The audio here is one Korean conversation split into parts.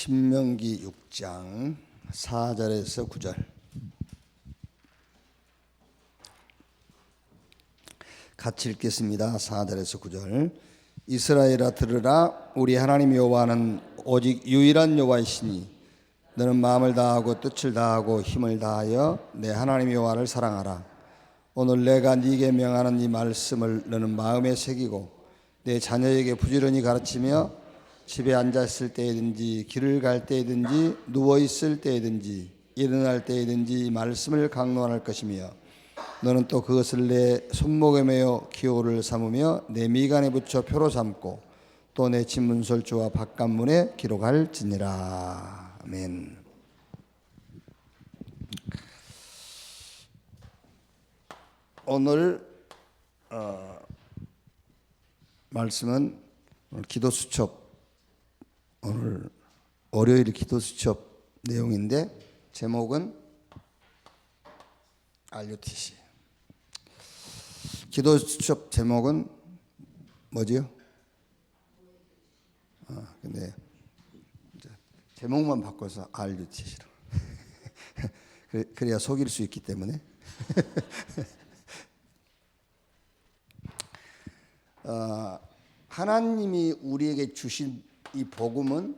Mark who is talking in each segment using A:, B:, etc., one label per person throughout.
A: 신명기 6장 4절에서 9절. 같이 읽겠습니다. 4절에서 9절. 이스라엘아 들으라. 우리 하나님 여호와는 오직 유일한 여호와이시니 너는 마음을 다하고 뜻을 다하고 힘을 다하여 내 하나님 여호와를 사랑하라. 오늘 내가 네게 명하는 이 말씀을 너는 마음에 새기고 내 자녀에게 부지런히 가르치며 집에 앉았을 때든지 길을 갈 때든지 누워 있을 때든지 일어날 때든지 이 말씀을 강론할 것이며 너는 또 그것을 내 손목에 매어 기호를 삼으며 내 미간에 붙여 표로 삼고 또 내 집문설주와 바깥문에 기록할지니라. 아멘. 오늘 말씀은 오늘 기도 수첩, 오늘 월요일 기도 수첩 내용인데 제목은 RUTC. 기도 수첩 제목은 뭐지요? 근데 제목만 바꿔서 RUTC로 그래야 속일 수 있기 때문에. 하나님이 우리에게 주신 이 복음은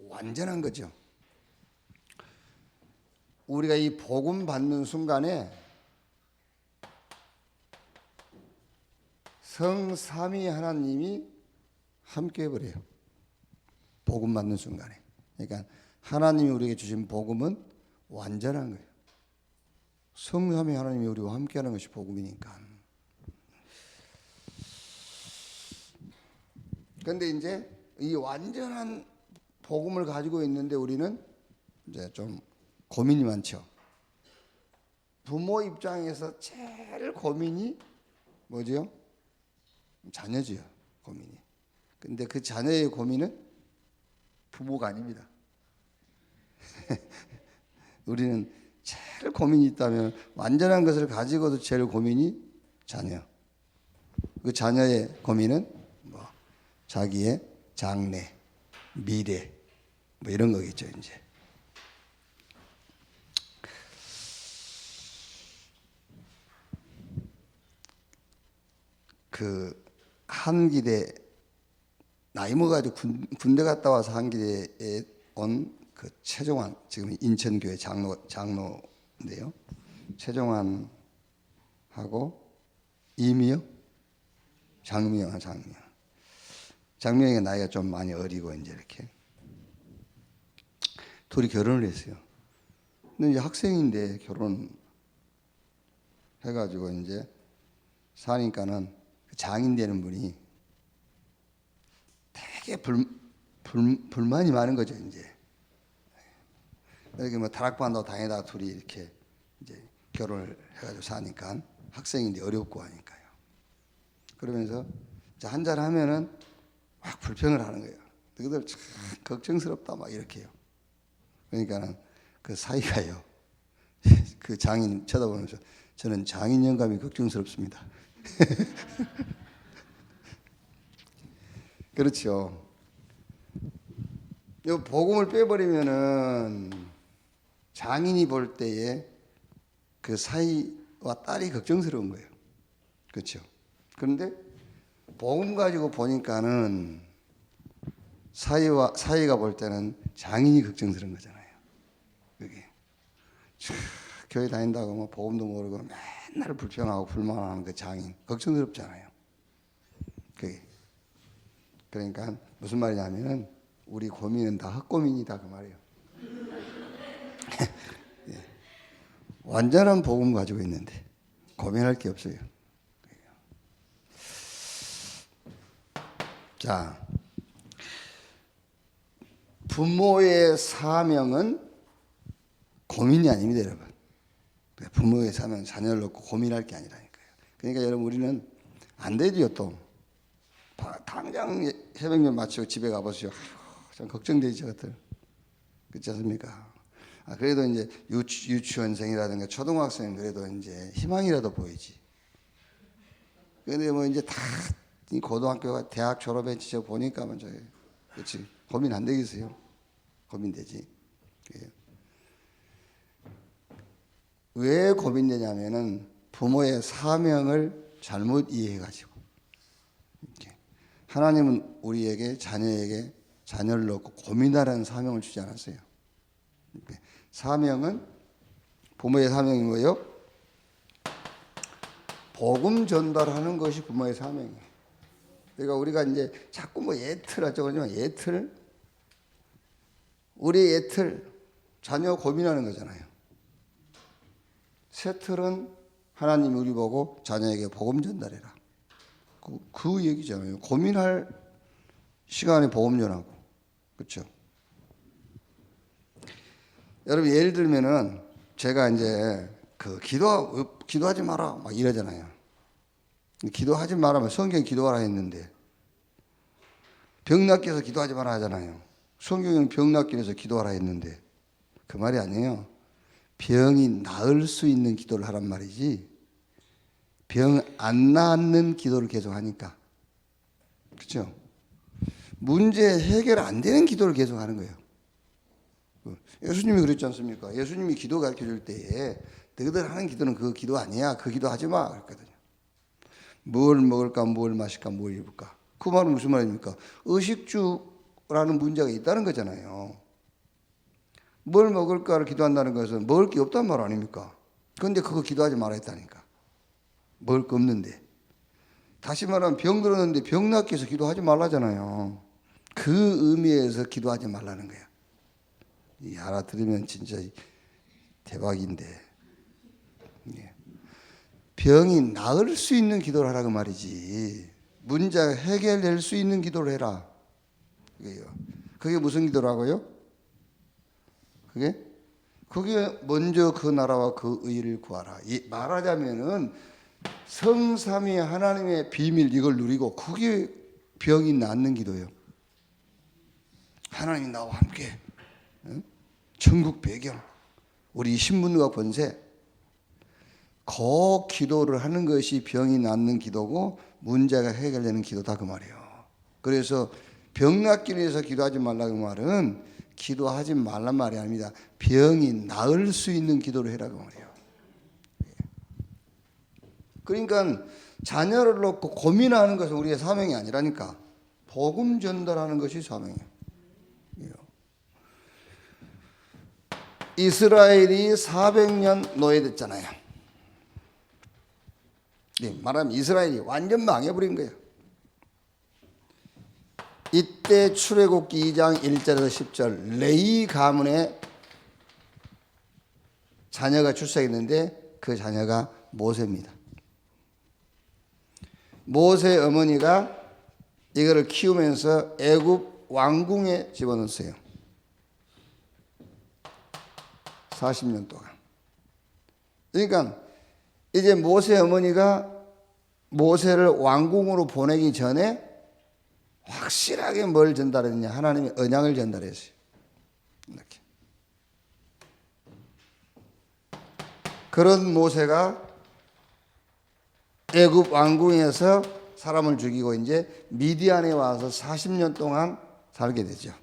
A: 완전한 거죠. 우리가 이 복음 받는 순간에 성삼위 하나님이 함께 해버려요. 복음 받는 순간에. 그러니까 하나님이 우리에게 주신 복음은 완전한 거예요. 성삼위 하나님이 우리와 함께하는 것이 복음이니까. 그런데 이제 이 완전한 복음을 가지고 있는데 우리는 이제 좀 고민이 많죠. 부모 입장에서 제일 고민이 뭐죠? 자녀지요, 고민이. 근데 그 자녀의 고민은 부모가 아닙니다. 우리는 제일 고민이 있다면 완전한 것을 가지고도 제일 고민이 자녀. 그 자녀의 고민은 자기의 장래, 미래, 뭐 이런 거겠죠, 이제. 그 한기대 나이 먹어가지고 군대 갔다 와서 한기대에 온 그 최종환, 지금 인천교회 장로인데요. 최종환하고 이미영, 장미영의 나이가 좀 많이 어리고 이제 이렇게 둘이 결혼을 했어요. 근데 이제 학생인데 결혼 해가지고 이제 사니까는 장인 되는 분이 되게 불만이 많은 거죠, 이제. 이렇게 뭐 다락방도 다니다가 둘이 이렇게 이제 결혼을 해가지고 사니까 학생인데 어렵고 하니까요. 그러면서 한잔 하면은 막 불평을 하는 거예요. 너희들 참 걱정스럽다 막 이렇게 해요. 그러니까는 그 사이가요. 그 장인 쳐다보면서 저는 장인 영감이 걱정스럽습니다. 그렇죠. 이 복음을 빼버리면은 장인이 볼 때에 그 사이와 딸이 걱정스러운 거예요. 그렇죠. 그런데 복음 가지고 보니까는 사이가 볼 때는 장인이 걱정스러운 거잖아요. 그게 교회 다닌다고 뭐 복음도 모르고 맨날 불평하고 불만하는 그 장인 걱정스럽잖아요. 그게 그러니까 무슨 말이냐면은 우리 고민은 다 헛고민이다 그 말이에요. 예. 완전한 복음 가지고 있는데 고민할 게 없어요. 자, 부모의 사명은 고민이 아닙니다, 여러분. 부모의 사명은 자녀를 놓고 고민할 게 아니라니까요. 그러니까 여러분 우리는 안 되지요, 또. 당장 새벽녘 마치고 집에 가보시오. 좀 걱정되죠, 그것들. 그렇지 않습니까? 그래도 이제 유치원생이라든가 초등학생 그래도 이제 희망이라도 보이지. 근데 뭐 이제 다 고등학교가 대학 졸업해 지쳐 보니까 먼저 그렇지? 고민 안 되겠어요? 고민되지. 왜 고민되냐면은 부모의 사명을 잘못 이해해가지고. 하나님은 우리에게 자녀를 놓고 고민하라는 사명을 주지 않았어요. 사명은 부모의 사명인 거예요. 복음 전달하는 것이 부모의 사명이에요. 그러니까 우리가 이제 자꾸 뭐 예틀 하자고 하지만 우리 예틀 자녀 고민하는 거잖아요. 새 틀은 하나님이 우리 보고 자녀에게 복음 전달해라. 그 얘기잖아요. 고민할 시간에 복음 전하고. 그렇죠? 여러분 예를 들면은 제가 이제 기도하지 마라 막 이러잖아요. 기도하지 말라면 성경에 기도하라 했는데 병 낫기 위해서 기도하지 마라 하잖아요. 성경에는 병 낫기 위해서 기도하라 했는데 그 말이 아니에요. 병이 나을 수 있는 기도를 하란 말이지 병 안 낫는 기도를 계속 하니까. 그렇죠? 문제 해결 안 되는 기도를 계속 하는 거예요. 예수님이 그랬지 않습니까? 예수님이 기도 가르쳐 줄 때에 너희들 하는 기도는 그 기도 아니야. 그 기도 하지 마. 그랬거든요. 뭘 먹을까, 뭘 마실까, 뭘 입을까. 그 말은 무슨 말입니까? 의식주라는 문제가 있다는 거잖아요. 뭘 먹을까를 기도한다는 것은 먹을 게 없단 말 아닙니까? 그런데 그거 기도하지 말아 했다니까. 먹을 거 없는데. 다시 말하면 병 들었는데 병 낫기 위해서 기도하지 말라잖아요. 그 의미에서 기도하지 말라는 거야. 이 알아들으면 진짜 대박인데. 병이 나을 수 있는 기도를 하라고 말이지. 문제가 해결될 수 있는 기도를 해라. 그게 무슨 기도라고요? 그게 먼저 그 나라와 그 의를 구하라. 말하자면은 성삼위 하나님의 비밀 이걸 누리고 그게 병이 낫는 기도예요. 하나님이 나와 함께 천국 배경 우리 신분과 권세 그 기도를 하는 것이 병이 낫는 기도고 문제가 해결되는 기도다 그 말이에요. 그래서 병 낫기 위해서 기도하지 말라고 말은 기도하지 말란 말이 아닙니다. 병이 나을 수 있는 기도를 해라고 말이에요. 그러니까 자녀를 놓고 고민하는 것은 우리의 사명이 아니라니까. 복음 전달하는 것이 사명이에요. 이스라엘이 400년 노예됐잖아요. 말하면 이스라엘이 완전 망해버린 거예요. 이때 출애굽기 2장 1절에서 10절 레위 가문에 자녀가 출생했는데 그 자녀가 모세입니다. 모세 어머니가 이거를 키우면서 애굽 왕궁에 집어넣었어요. 40년 동안. 그러니까 이제 모세 어머니가 모세를 왕궁으로 보내기 전에 확실하게 뭘 전달했냐? 하나님의 언약을 전달했어요. 이렇게. 그런 모세가 애굽 왕궁에서 사람을 죽이고 이제 미디안에 와서 40년 동안 살게 되죠.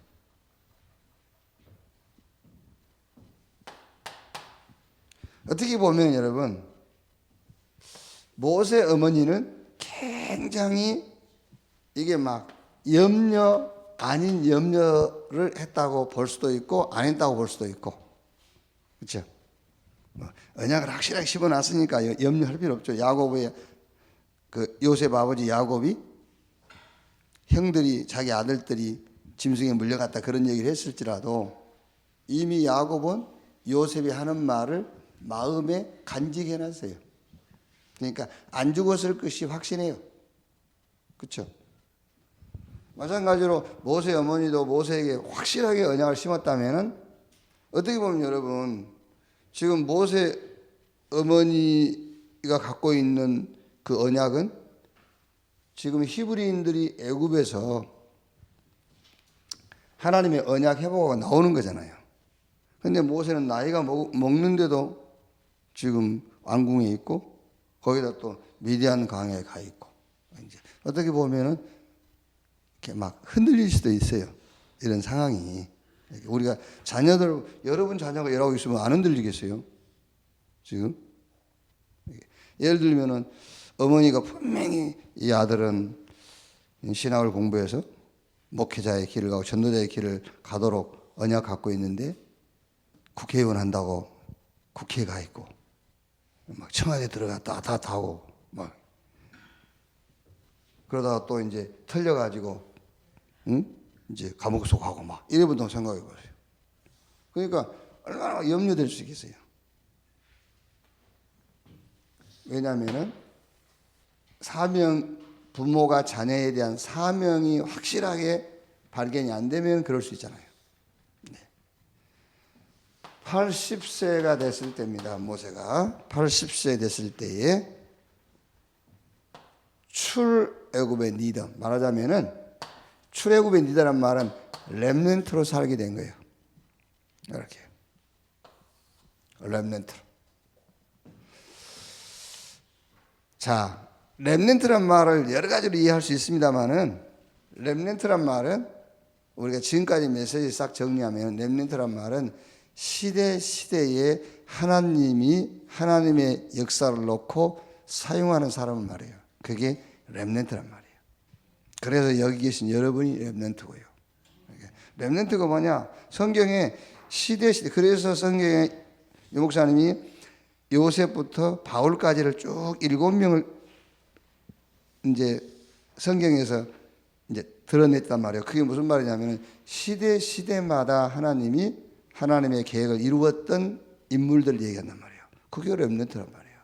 A: 어떻게 보면 여러분 모세 어머니는 굉장히 이게 막 염려 아닌 염려를 했다고 볼 수도 있고 안 했다고 볼 수도 있고 그렇죠? 언약을 확실하게 씹어놨으니까 염려할 필요 없죠. 야곱의 그 요셉 아버지 야곱이 형들이 자기 아들들이 짐승에 물려갔다 그런 얘기를 했을지라도 이미 야곱은 요셉이 하는 말을 마음에 간직해놨어요. 그러니까 안 죽었을 것이 확신해요. 그렇죠? 마찬가지로 모세 어머니도 모세에게 확실하게 언약을 심었다면은 어떻게 보면 여러분 지금 모세 어머니가 갖고 있는 그 언약은 지금 히브리인들이 애굽에서 하나님의 언약 회복가 나오는 거잖아요. 그런데 모세는 나이가 먹는데도 지금 왕궁에 있고 거기다 또 미디안 강에 가 있고 이제 어떻게 보면은 이렇게 막 흔들릴 수도 있어요. 이런 상황이. 우리가 자녀들, 여러분 자녀가 일하고 있으면 안 흔들리겠어요? 지금? 예를 들면은 어머니가 분명히 이 아들은 신학을 공부해서 목회자의 길을 가고 전도자의 길을 가도록 언약 갖고 있는데 국회의원 한다고 국회에 가 있고 막 청와대 들어갔다 다 하고 막 그러다가 또 이제 털려가지고 이제 감옥 속하고 막 이래본다고 생각해 보세요. 그러니까 얼마나 염려될 수 있겠어요. 왜냐하면은 사명, 부모가 자녀에 대한 사명이 확실하게 발견이 안 되면 그럴 수 있잖아요. 80세가 됐을 때입니다. 모세가 80세 됐을 때에 출애굽의 리더, 말하자면은 출애굽의 리더란 말은 렘넌트로 살게 된 거예요. 이렇게 렘넌트로. 자, 렘넌트란 말을 여러 가지로 이해할 수 있습니다만은 렘넌트란 말은 우리가 지금까지 메시지 싹 정리하면 렘넌트란 말은 시대 시대에 하나님이 하나님의 역사를 놓고 사용하는 사람을 말해요. 그게 렘넌트란 말이에요. 그래서 여기 계신 여러분이 렘넌트고요. 렘넌트가 뭐냐? 성경에 시대 그래서 성경에 유 목사님이 요셉부터 바울까지를 쭉 7명을 이제 성경에서 이제 드러냈단 말이에요. 그게 무슨 말이냐면 시대마다 하나님이 하나님의 계획을 이루었던 인물들을 얘기한단 말이에요. 그게 렘넌트란 말이에요.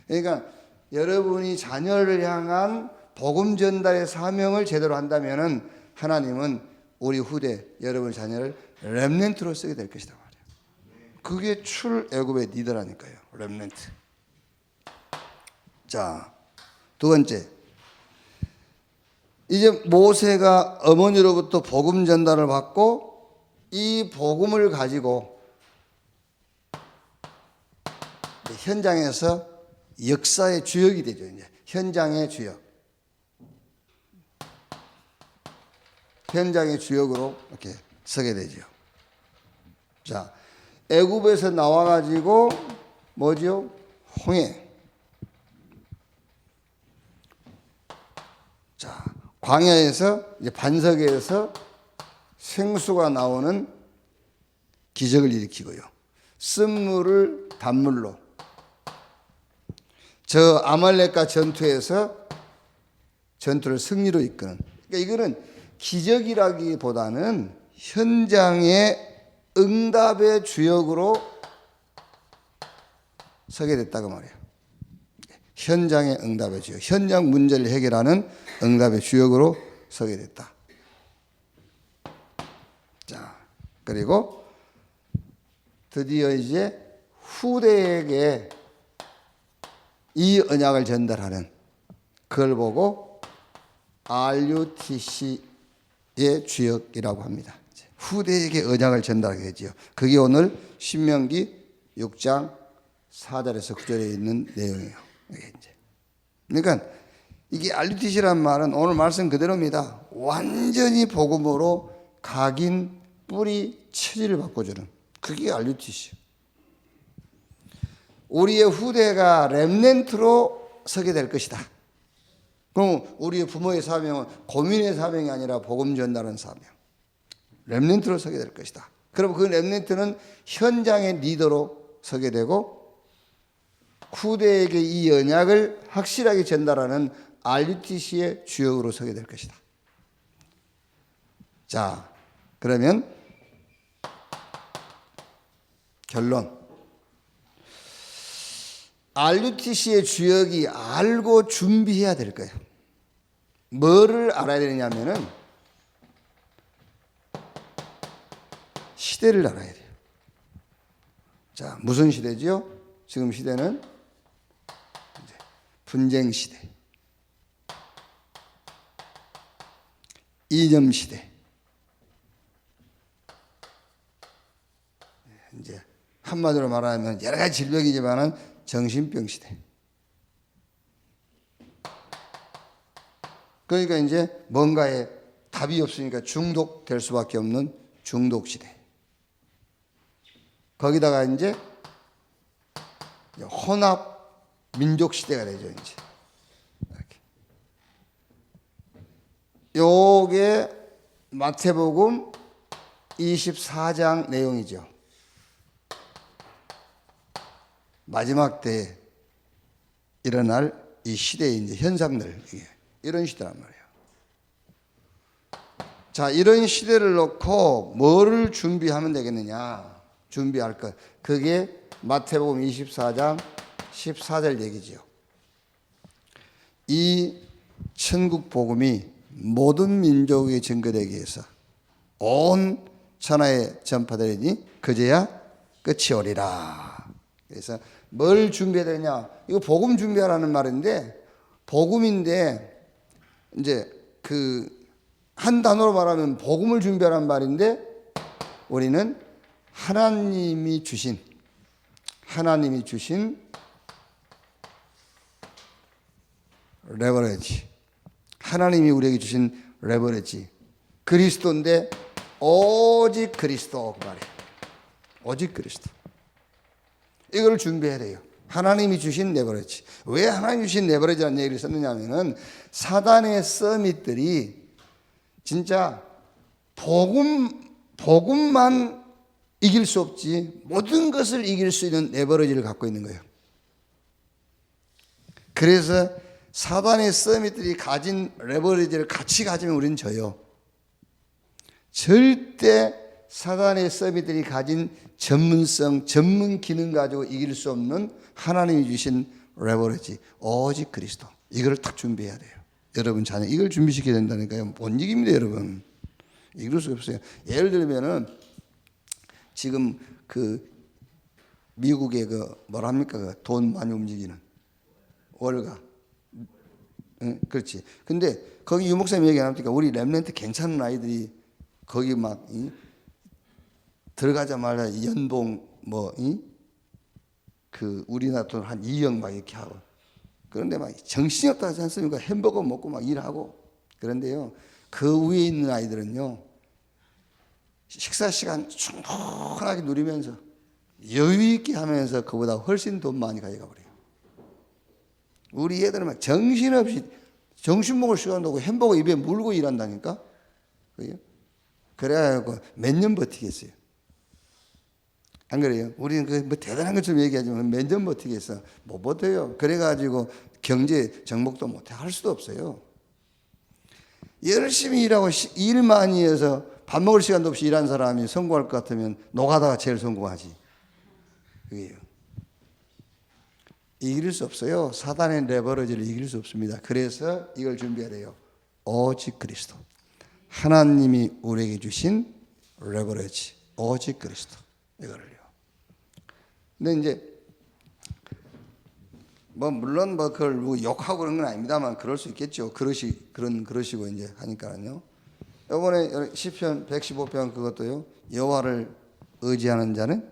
A: 그러니까 여러분이 자녀를 향한 복음 전달의 사명을 제대로 한다면은 하나님은 우리 후대 여러분 자녀를 렘넌트로 쓰게 될 것이다 말이에요. 그게 출애굽의 리더라니까요. 렘넌트. 자, 두 번째. 이제 모세가 어머니로부터 복음 전달을 받고 이 복음을 가지고 현장에서 역사의 주역이 되죠. 이제 현장의 주역. 현장의 주역으로 이렇게 서게 되죠. 자, 애굽에서 나와가지고 뭐죠? 홍해. 자, 광야에서 이제 반석에서 생수가 나오는 기적을 일으키고요. 쓴물을 단물로. 저 아말렉과 전투에서 전투를 승리로 이끄는. 그러니까 이거는 기적이라기보다는 현장의 응답의 주역으로 서게 됐다고 말이에요. 현장의 응답의 주역, 현장 문제를 해결하는 응답의 주역으로 서게 됐다. 자, 그리고 드디어 이제 후대에게 이 언약을 전달하는 그걸 보고 RUTC의 주역이라고 합니다. 후대에게 언약을 전달하게 되지요. 그게 오늘 신명기 6장 4절에서 9절에 있는 내용이에요. 그러니까 이게 RUTC란 말은 오늘 말씀 그대로입니다. 완전히 복음으로 각인, 뿌리, 체질을 바꿔주는 그게 RUTC. 우리의 후대가 렘넌트로 서게 될 것이다. 그럼 우리의 부모의 사명은 고민의 사명이 아니라 복음 전달하는 사명. 렘넌트로 서게 될 것이다. 그럼 그 렘넌트는 현장의 리더로 서게 되고 후대에게 이 언약을 확실하게 전달하는 RUTC의 주역으로 서게 될 것이다. 자, 그러면 결론. RUTC의 주역이 알고 준비해야 될 거예요. 뭐를 알아야 되느냐면은 시대를 알아야 돼요. 자, 무슨 시대지요? 지금 시대는 이제 분쟁 시대, 이념 시대. 이제 한마디로 말하면 여러 가지 질병이지만은 정신병 시대. 그러니까 이제 뭔가에 답이 없으니까 중독될 수밖에 없는 중독시대. 거기다가 이제 혼합 민족시대가 되죠. 이제 이렇게. 요게 마태복음 24장 내용이죠. 마지막 때에 일어날 이 시대의 이제 현상들, 이런 시대란 말이에요. 자, 이런 시대를 놓고 뭐를 준비하면 되겠느냐? 준비할 것. 그게 마태복음 24장 14절 얘기죠. 이 천국 복음이 모든 민족에 증거되기 위해서 온 천하에 전파되리니 그제야 끝이 오리라. 그래서 뭘 준비해야 되냐? 이거 복음 준비하라는 말인데, 복음인데 이제 그 한 단어로 말하면 복음을 준비하라는 말인데, 우리는 하나님이 주신 레버리지, 하나님이 우리에게 주신 레버리지, 그리스도인데 오직 그리스도, 그 말이에요. 오직 그리스도. 이걸 준비해야 돼요. 하나님이 주신 레버리지. 왜 하나님이 주신 레버리지라는 얘기를 썼느냐 하면은, 사단의 서밋들이 진짜 복음만 이길 수 없지 모든 것을 이길 수 있는 레버리지를 갖고 있는 거예요. 그래서 사단의 서밋들이 가진 레버리지를 같이 가지면 우리는 져요. 절대 사단의 서밋들이 가진 전문성, 전문 기능 가지고 이길 수 없는 하나님이 주신 레버리지, 오직 그리스도. 이걸 딱 준비해야 돼요. 여러분 자녀 이걸 준비시켜야 된다니까요. 못 이깁니다, 여러분. 이길 수 없어요. 예를 들면은 지금 그 미국의 그 뭐랍니까, 그 돈 많이 움직이는 월가, 응, 그렇지. 근데 거기 유목사님 얘기 안 합니까? 우리 렘넌트 괜찮은 아이들이 거기 막 들어가자마자 연봉 그 우리나라 돈 한 2억 막 이렇게 하고, 그런데 막 정신이 없다 하지 않습니까? 햄버거 먹고 막 일하고. 그런데요, 그 위에 있는 아이들은요, 식사 시간 충분하게 누리면서 여유 있게 하면서 그보다 훨씬 돈 많이 가져가 버려요. 우리 애들은 막 정신없이 점심 먹을 시간도 없고 햄버거 입에 물고 일한다니까. 그래가지고 몇 년 버티겠어요. 안 그래요? 우리는 그 뭐 대단한 것처럼 얘기하지만 몇 년 버티겠어? 못 버텨요. 그래가지고 경제 정복도 못해. 할 수도 없어요. 열심히 일하고 일 많이 해서 밥 먹을 시간도 없이 일한 사람이 성공할 것 같으면 노가다가 제일 성공하지. 그게요. 이길 수 없어요. 사단의 레버리지를 이길 수 없습니다. 그래서 이걸 준비해야 돼요. 오직 그리스도. 하나님이 우리에게 주신 레버리지, 오직 그리스도. 이거를요. 근데 이제 뭐 물론 뭐 그걸 뭐 욕하고 그런 건 아닙니다만 그럴 수 있겠죠. 그러시고 이제 하니까요. 이번에 시편 115편 그것도요. 여호와를 의지하는 자는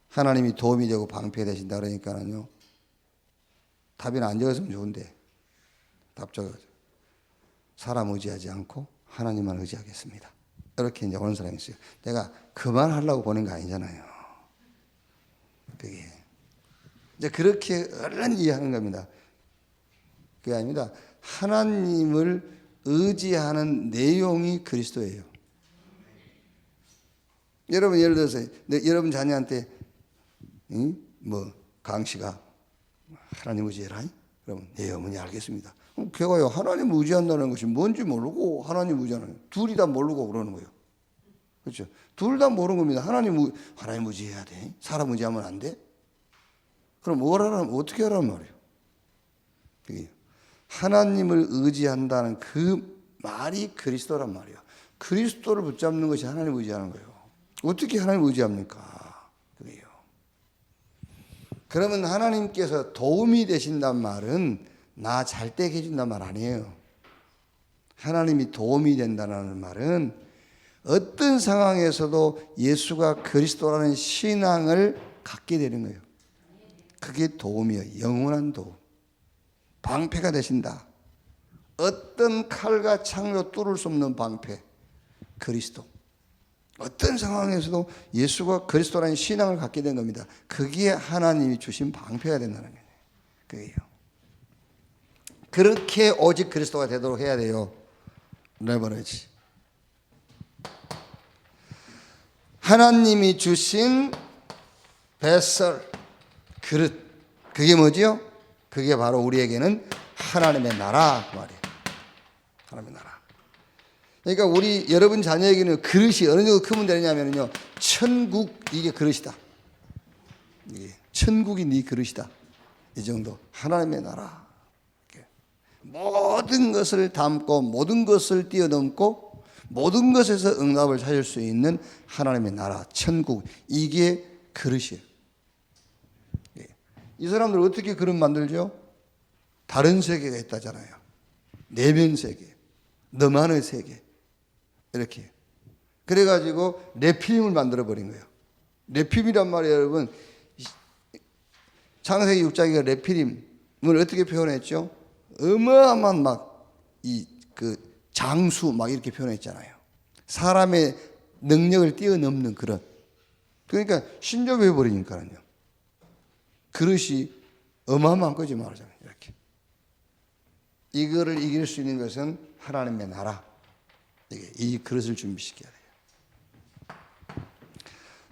A: 하나님이 도움이 되고 방패 되신다 그러니까요. 답이나 안 적었으면 좋은데 답 적어서 사람 의지하지 않고 하나님만 의지하겠습니다. 이렇게 이제 오는 사람이 있어요. 내가 그만하려고 보낸 거 아니잖아요. 그게 이제 그렇게 얼른 이해하는 겁니다. 그게 아닙니다. 하나님을 의지하는 내용이 그리스도예요. 여러분 예를 들어서 여러분 자녀한테 뭐 강씨가 하나님 의지해라. 그러면 네 어머니 알겠습니다. 그럼 걔가요 하나님 의지한다는 것이 뭔지 모르고 하나님 의지하는, 둘이 다 모르고 그러는 거예요. 그렇죠? 둘 다 모르는 겁니다. 하나님 의지해야 돼. 사람 의지하면 안 돼. 그럼 뭘 하라면 어떻게 하란 말이에요? 그게 하나님을 의지한다는 그 말이 그리스도란 말이에요. 그리스도를 붙잡는 것이 하나님 의지하는 거예요. 어떻게 하나님 의지합니까? 그게요. 그러면 하나님께서 도움이 되신단 말은 나 잘 되게 해준단 말 아니에요. 하나님이 도움이 된다는 말은 어떤 상황에서도 예수가 그리스도라는 신앙을 갖게 되는 거예요. 그게 도움이에요. 영원한 도움. 방패가 되신다. 어떤 칼과 창으로 뚫을 수 없는 방패, 그리스도. 어떤 상황에서도 예수가 그리스도라는 신앙을 갖게 된 겁니다. 그게 하나님이 주신 방패가 된다는 거예요. 그게요. 그렇게 오직 그리스도가 되도록 해야 돼요. 레버리지. 하나님이 주신 뱃설, 그릇. 그게 뭐지요? 그게 바로 우리에게는 하나님의 나라 그 말이에요. 하나님의 나라. 그러니까 우리 여러분 자녀에게는 그릇이 어느 정도 크면 되느냐면요, 천국 이게 그릇이다. 이게 천국이 네 그릇이다. 이 정도. 하나님의 나라. 모든 것을 담고 모든 것을 뛰어넘고 모든 것에서 응답을 찾을 수 있는 하나님의 나라, 천국. 이게 그릇이에요. 이 사람들 어떻게 그릇 만들죠? 다른 세계가 있다잖아요. 내면 세계, 너만의 세계. 이렇게. 그래가지고 네피림을 만들어버린 거예요. 네피림이란 말이에요, 여러분. 창세기 6장에 네피림을 어떻게 표현했죠? 어마어마한 장수 막 이렇게 표현했잖아요. 사람의 능력을 뛰어넘는 그런. 그러니까 신접해 버리니까요. 그릇이 어마어마한 거지 말하자면 이렇게. 이거를 이길 수 있는 것은 하나님의 나라. 이 그릇을 준비시켜야 돼요.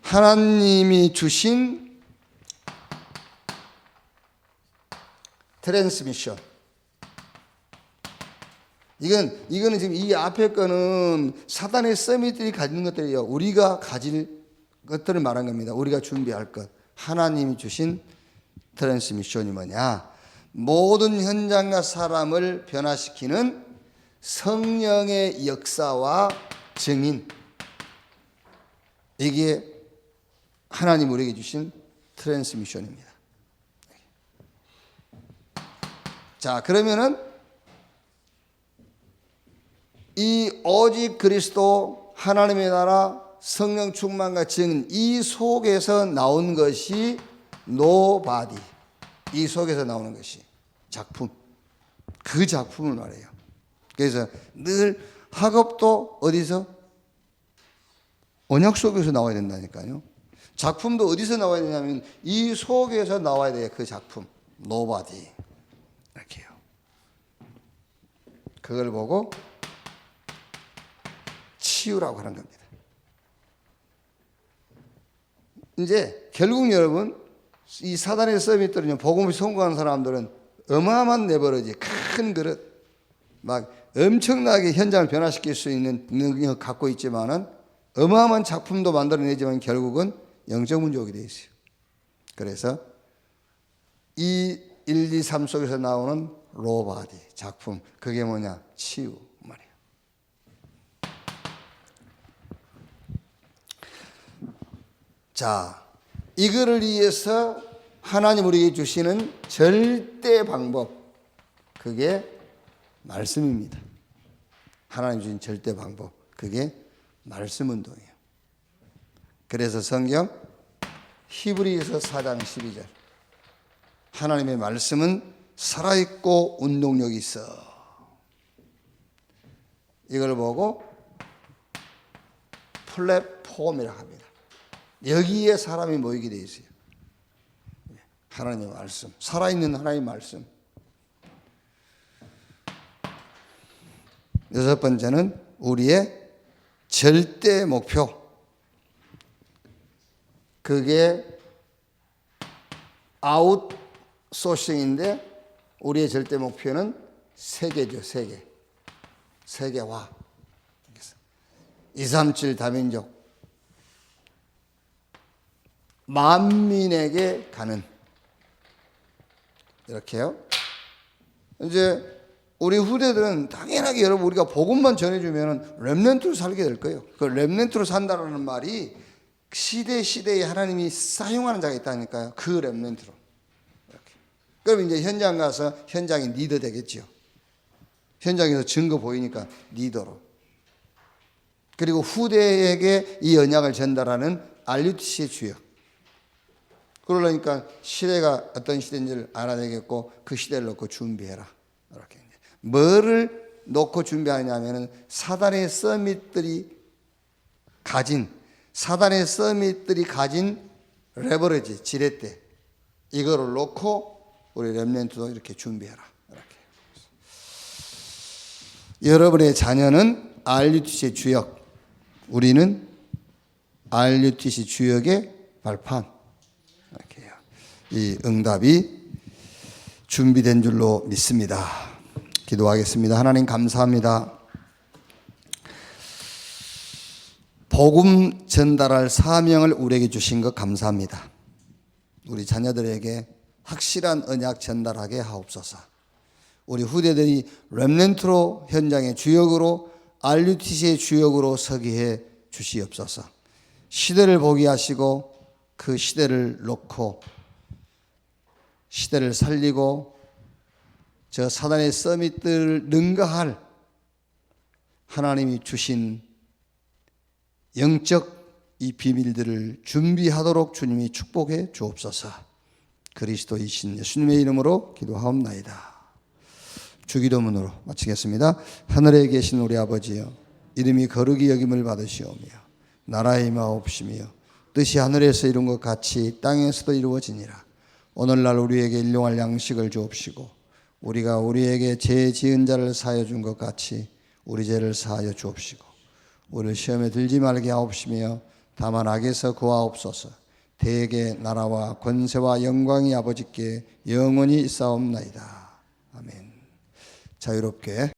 A: 하나님이 주신 트랜스미션. 이거는 지금 이 앞에 거는 사단의 서밋들이 가지는 것들이에요. 우리가 가질 것들을 말한 겁니다. 우리가 준비할 것. 하나님이 주신 트랜스미션이 뭐냐? 모든 현장과 사람을 변화시키는 성령의 역사와 증인. 이게 하나님 우리에게 주신 트랜스미션입니다. 자, 그러면은 이 오직 그리스도, 하나님의 나라, 성령 충만과 증인, 이 속에서 나온 것이 노바디. 이 속에서 나오는 것이 작품. 그 작품을 말해요. 그래서 늘 학업도 어디서? 언약 속에서 나와야 된다니까요. 작품도 어디서 나와야 되냐면 이 속에서 나와야 돼요. 그 작품. 노바디. 이렇게요. 그걸 보고 치유라고 하는 겁니다. 이제 결국 여러분, 이 사단의 서밋들은요, 복음을 성공하는 사람들은 어마어마한 내버려지, 큰 그릇, 막 엄청나게 현장을 변화시킬 수 있는 능력을 갖고 있지만은 어마어마한 작품도 만들어내지만 결국은 영적 문제가 되어 있어요. 그래서 이 1, 2, 3 속에서 나오는 로바디 작품, 그게 뭐냐? 치유 말이에요. 자, 이거를 위해서 하나님 우리에게 주시는 절대 방법, 그게 말씀입니다. 하나님 주신 절대 방법, 그게 말씀 운동이에요. 그래서 성경 히브리서 4장 12절, 하나님의 말씀은 살아있고 운동력이 있어. 이걸 보고 플랫폼이라고 합니다. 여기에 사람이 모이게 되어 있어요. 하나님의 말씀, 살아있는 하나님의 말씀. 여섯 번째는 우리의 절대 목표. 그게 아웃소싱인데 우리의 절대 목표는 세계죠. 세계. 세계화. 237 다민족. 만민에게 가는. 이렇게요. 이제 우리 후대들은 당연하게 여러분 우리가 복음만 전해주면 렘넌트로 살게 될 거예요. 그 렘넌트로 산다라는 말이 시대에 하나님이 사용하는 자가 있다니까요. 그 렘넌트로. 이렇게. 그럼 이제 현장 가서 현장의 리더 되겠죠. 현장에서 증거 보이니까 리더로. 그리고 후대에게 이 언약을 전달하는 RUTC의 주역. 그러니까 시대가 어떤 시대인지를 알아내겠고 그 시대를 놓고 준비해라. 이렇게 뭐를 놓고 준비하냐면은 사단의 서밋들이 가진 레버리지, 지렛대, 이거를 놓고 우리 렘넌트도 이렇게 준비해라. 이렇게. 여러분의 자녀는 RUTC의 주역, 우리는 RUTC 주역의 발판. 이렇게요. 이 응답이 준비된 줄로 믿습니다. 기도하겠습니다. 하나님 감사합니다. 복음 전달할 사명을 우리에게 주신 것 감사합니다. 우리 자녀들에게 확실한 언약 전달하게 하옵소서. 우리 후대들이 렘넌트로 현장의 주역으로 RUTC의 주역으로 서게 해 주시옵소서. 시대를 보게 하시고 그 시대를 놓고 시대를 살리고 저 사단의 서밋들을 능가할 하나님이 주신 영적 이 비밀들을 준비하도록 주님이 축복해 주옵소서. 그리스도이신 예수님의 이름으로 기도하옵나이다. 주기도문으로 마치겠습니다. 하늘에 계신 우리 아버지여, 이름이 거룩히 여김을 받으시오며 나라의 임하옵시며 뜻이 하늘에서 이룬 것 같이 땅에서도 이루어지니라. 오늘날 우리에게 일용할 양식을 주옵시고 우리가 우리에게 죄 지은 자를 사하여 준 것 같이 우리 죄를 사하여 주옵시고 우리를 시험에 들지 말게 하옵시며 다만 악에서 구하옵소서. 대개 나라와 권세와 영광이 아버지께 영원히 있사옵나이다. 아멘. 자유롭게